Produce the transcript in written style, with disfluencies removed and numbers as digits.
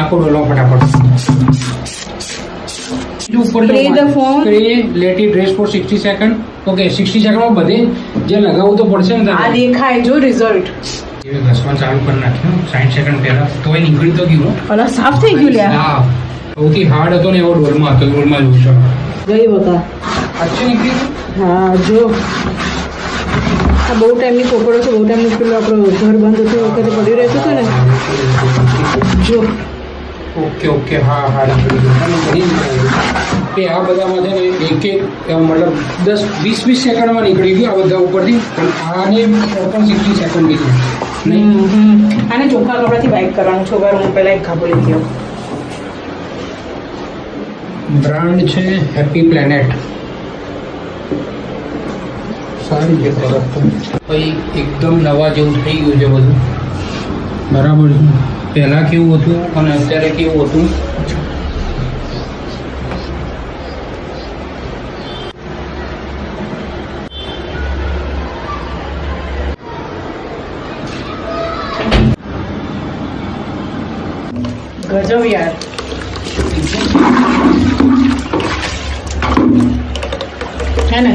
નાખો ડોલો ફટાફટ ઉપર Spray the phone. Spray let it rest for 60 second okay 60 સેકન્ડમાં બધે જે લગાવવું તો પડશે ને આ દેખાય જો રિઝલ્ટ. એ ઘસવા ચાલુ કરી નાખ્યું 60 સેકન્ડ પહેલા તોય નીકળી તો ગયું અલા સાફ થઈ ગયું લ્યા. હા સૌથી હાર્ડ હતો ને એવો ડોલમાં હતો ડોલમાં જોઉં છો ગઈ બકા. અચ્છા નીકળી ગયું? હા જો આ બહુ ટાઈમની કોકડો છે. બહુ ટાઈમનું પેલું આપણું ઘર બંધ હતું એ વખતે પડ્યું રહેતું હતું ને. જો ઓકે ઓકે હા હા નીકળી ગયું કે આ બધામાં છે ને એક મતલબ 10-20 સેકન્ડમાં નીકળી ગયું આ બધા ઉપરથી પણ આને પણ 60 સેકન્ડ લીધું નહીં આને ચોખ્ખા કપડાથી વાઇપ કરવાનું. છોકરા હું પહેલાં એક ખાબો લઈ ગયો. બ્રાન્ડ છે હેપી પ્લેનેટ સારી છે પ્રોડક્ટ ભાઈ એકદમ નવા જેવું થઈ ગયું છે બધું બરાબર છે પહેલાં કેવું હતું અને અત્યારે કેવું હતું ગજબ યાર. હે ને